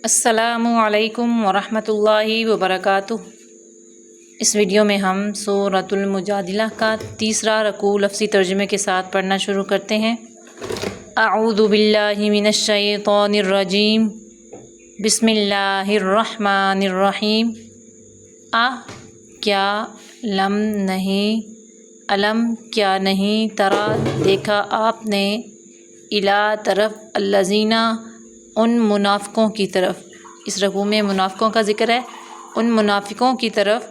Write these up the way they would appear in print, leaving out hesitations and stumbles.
السلام علیکم ورحمۃ اللہ وبرکاتہ۔ اس ویڈیو میں ہم سورۃ المجادلہ کا تیسرا رکوع لفظی ترجمے کے ساتھ پڑھنا شروع کرتے ہیں۔ اعوذ باللہ من الشیطان الرجیم، بسم اللہ الرحمن الرحیم۔ کیا لم نہیں، علم کیا نہیں، ترا دیکھا آپ نے، الا طرف، الذین ان منافقوں کی طرف۔ اس رکوع میں منافقوں کا ذکر ہے، ان منافقوں کی طرف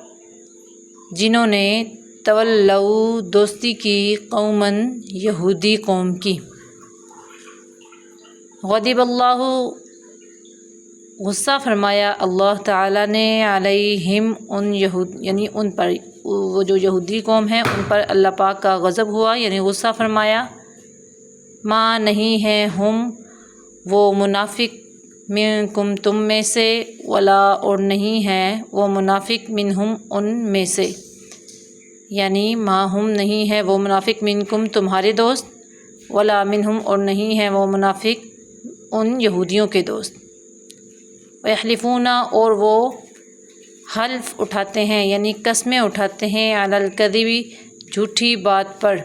جنہوں نے تولوا دوستی کی، قوماً یہودی قوم کی۔ غضب اللہ، غصہ فرمایا اللہ تعالیٰ نے، علیہم ان یہود یعنی ان پر، وہ جو یہودی قوم ہیں ان پر اللہ پاک کا غضب ہوا یعنی غصہ فرمایا۔ ما نہیں ہے، ہم وہ منافق، منکم تم میں سے، ولا اور نہیں ہے وہ منافق، منہم ان میں سے، یعنی ما ہم نہیں ہے وہ منافق، منکم تمہارے دوست، ولا منہم اور نہیں ہے وہ منافق ان یہودیوں کے دوست۔ ویحلفون اور وہ حلف اٹھاتے ہیں یعنی قسمیں اٹھاتے ہیں، علی الکذب جھوٹی بات پر،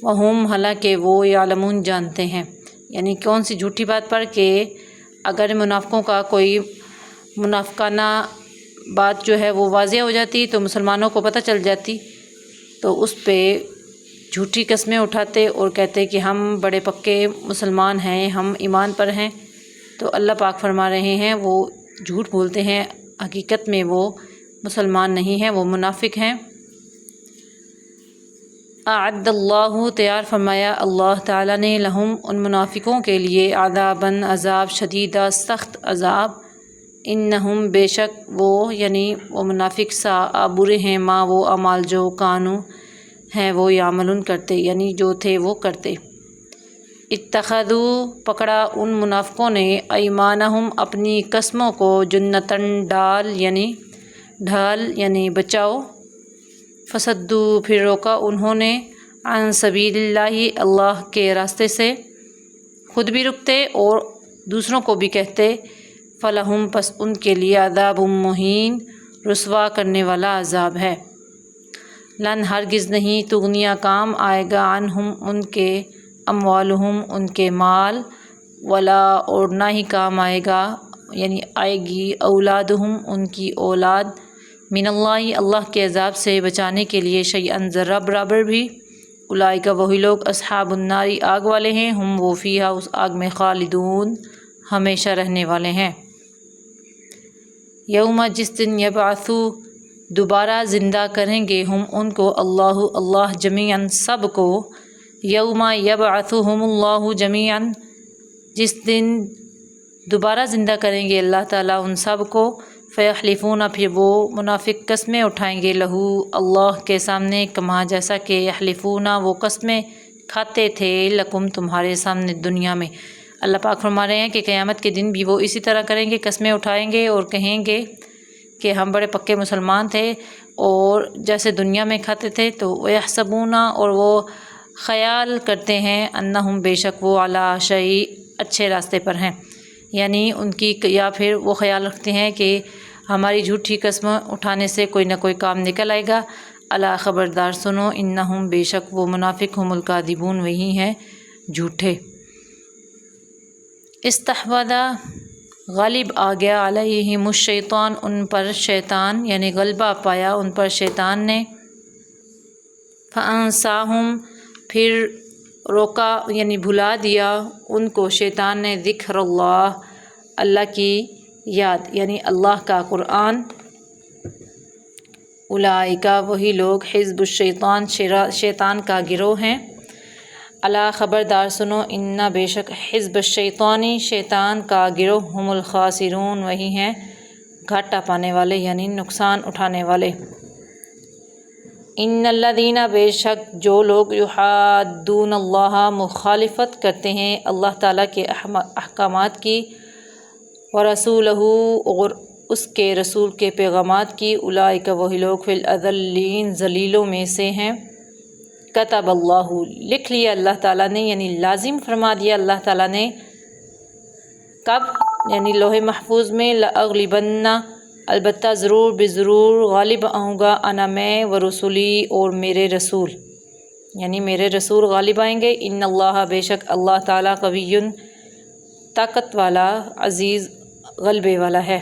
وہم حالانکہ وہ یعلمون جانتے ہیں، یعنی کون سی جھوٹی بات پر کہ اگر منافقوں کا کوئی منافقانہ بات جو ہے وہ واضح ہو جاتی تو مسلمانوں کو پتہ چل جاتی تو اس پہ جھوٹی قسمیں اٹھاتے اور کہتے کہ ہم بڑے پکے مسلمان ہیں، ہم ایمان پر ہیں۔ تو اللہ پاک فرما رہے ہیں وہ جھوٹ بولتے ہیں، حقیقت میں وہ مسلمان نہیں ہیں، وہ منافق ہیں۔ اعد اللہ، تیار فرمایا اللہ تعالیٰ نے، لہم ان منافقوں کے لیے، عذاباً عذاب، شدیدہ سخت عذاب، انہم بے شک وہ یعنی وہ منافق، ساء برے ہیں، ما وہ اعمال جو کانوا ہیں وہ یعملون کرتے یعنی جو تھے وہ کرتے۔ اتخذوا پکڑا ان منافقوں نے، ایمانہم اپنی قسموں کو، جنتاً ڈال یعنی بچاؤ، فصدوا پھر روکا انہوں نے، عن سبیل اللہ اللہ کے راستے سے، خود بھی رکتے اور دوسروں کو بھی کہتے، فلہم پس ان کے لیے، عذاب مہین رسوا کرنے والا عذاب ہے۔ لن ہرگز نہیں، تغنیہ کام آئے گا، عنہم ان کے، اموالہم ان کے مال، ولا اور نہ ہی کام آئے گا یعنی آئے گی، اولادہم ان کی اولاد، من اللہ اللہ کے عذاب سے بچانے کے لیے، شیئاً ذرہ برابر بھی، اولئک وہی لوگ، اصحاب النار آگ والے ہیں، ہم وہ فیہا اس آگ میں، خالدون ہمیشہ رہنے والے ہیں۔ یوم جس دن، یبعثو دوبارہ زندہ کریں گے، ہم ان کو، اللہ جمیعاً سب کو، یوم یبعثہم اللہ جمیعاً جس دن دوبارہ زندہ کریں گے اللہ تعالیٰ ان سب کو، فیحلفون پھر وہ منافق قسمیں اٹھائیں گے، لہو اللہ کے سامنے، کما جیسا کہ، یحلفون وہ قسمیں کھاتے تھے، لکم تمہارے سامنے دنیا میں۔ اللہ پاک فرما رہے ہیں کہ قیامت کے دن بھی وہ اسی طرح کریں گے، قسمیں اٹھائیں گے اور کہیں گے کہ ہم بڑے پکے مسلمان تھے اور جیسے دنیا میں کھاتے تھے، تو ویحسبون اور وہ خیال کرتے ہیں، انہم بے شک وہ، علی شیء اچھے راستے پر ہیں، یعنی ان کی، یا پھر وہ خیال رکھتے ہیں کہ ہماری جھوٹی قسم اٹھانے سے کوئی نہ کوئی کام نکل آئے گا، الا خبردار سنو، انہم بے شک وہ منافق، ہم الکاذبون وہی ہیں جھوٹے۔ استحوذ غالب آ گیا، علیہم الشیطان ان پر شیطان یعنی غلبہ پایا ان پر شیطان نے، فانساہم پھر روکا یعنی بھلا دیا ان کو شیطان نے، ذکر اللہ اللہ کی یاد یعنی اللہ کا قرآن، اولئک وہی لوگ، حزب الشیطان شیطان کا گروہ ہیں، الا خبردار سنو، ان بے شک، حزب الشیطانی شیطان کا گروہ، ہم الخاسرون وہی ہیں گھاٹا پانے والے یعنی نقصان اٹھانے والے۔ ان الذین بے شک جو لوگ، یحادون اللہ مخالفت کرتے ہیں اللہ تعالیٰ کے احکامات کی، ورسولہ اور اس کے رسول کے پیغامات کی، اولئک وہی لوگ، فی الاذلین ذلیلوں میں سے ہیں۔ کتب اللہ لکھ لیا اللہ تعالیٰ نے یعنی لازم فرما دیا اللہ تعالیٰ نے، کب؟ یعنی لوح محفوظ میں لأغلبن، البتہ ضرور بضرور غالب آؤں گا، انا میں، و رسولی اور میرے رسول، یعنی میرے رسول غالب آئیں گے۔ ان اللہ، بے شک اللہ تعالیٰ، قوی، طاقت والا، عزیز، غلبے والا ہے۔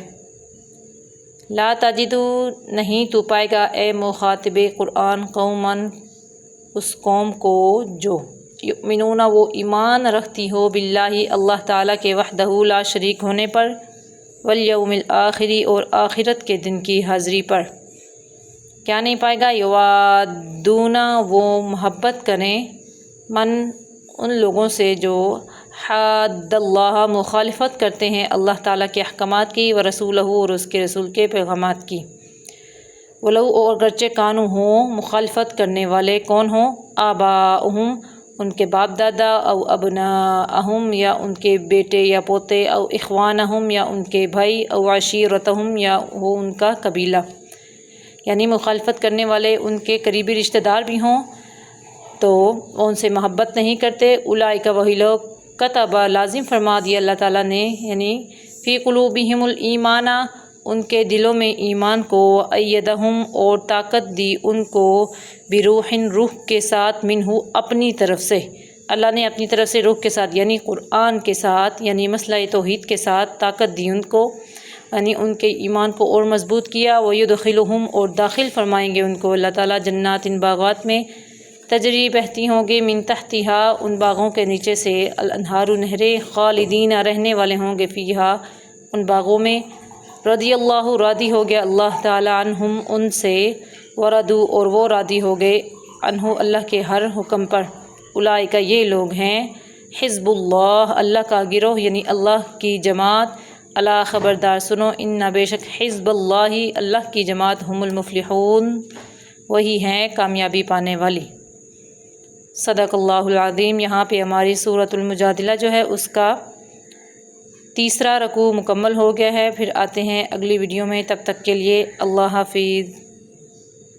لا تجدو، نہیں تو پائے گا اے مخاطب قرآن، قوماً، اس قوم کو جو یؤمنون، وہ ایمان رکھتی ہو، باللہ، اللہ تعالیٰ کے، وحدہ لا شریک ہونے پر، والیوم الآخری، اور آخرت کے دن کی حاضری پر۔ کیا نہیں پائے گا؟ یوادون، وہ محبت کریں، من، ان لوگوں سے جو حاد اللہ، مخالفت کرتے ہیں اللہ تعالیٰ کے احکامات کی، ورسولہ، اور اس کے رسول کے پیغامات کی، ولو، اور اگرچہ کانو ہوں مخالفت کرنے والے، کون ہوں؟ آباؤہم، ان کے باپ دادا، او ابناءہم، یا ان کے بیٹے یا پوتے، او اخوانہم، یا ان کے بھائی، او عشیرتہم، یا ہو ان کا قبیلہ، یعنی مخالفت کرنے والے ان کے قریبی رشتہ دار بھی ہوں تو وہ ان سے محبت نہیں کرتے۔ اولئک، وہی لوگ، کتب، لازم فرما دیا اللہ تعالیٰ نے، یعنی فی قلوبہم الایمان، ان کے دلوں میں ایمان کو، ایدہم، اور طاقت دی ان کو، بروح، روح کے ساتھ، منہ، اپنی طرف سے، اللہ نے اپنی طرف سے روح کے ساتھ، یعنی قرآن کے ساتھ، یعنی مسئلہ توحید کے ساتھ طاقت دی ان کو، یعنی ان کے ایمان کو اور مضبوط کیا۔ وَيُدْخِلُهُمْ، اور داخل فرمائیں گے ان کو اللہ تعالیٰ، جنات، باغات میں، تجری، بہتی ہوں گے، من تحتہا، ان باغوں کے نیچے سے، الانہار، نہریں، خالدین، رہنے والے ہوں گے، فیہا، ان باغوں میں، رضی اللہ، راضی ہو گیا اللہ تعالیٰ، عنہم، ان سے، وردو، اور وہ راضی ہو گئے، عنہ، اللہ کے ہر حکم پر۔ اولئک، یہ لوگ ہیں، حزب اللہ، اللہ کا گروہ، یعنی اللہ کی جماعت، الا، خبردار سنو، ان، بے شک، حزب اللہ، اللہ کی جماعت، ہم المفلحون، وہی ہیں کامیابی پانے والی۔ صدق اللہ العظیم۔ یہاں پہ ہماری سورۃ المجادلہ جو ہے اس کا تیسرا رکوع مکمل ہو گیا ہے۔ پھر آتے ہیں اگلی ویڈیو میں، تب تک کے لیے اللہ حافظ۔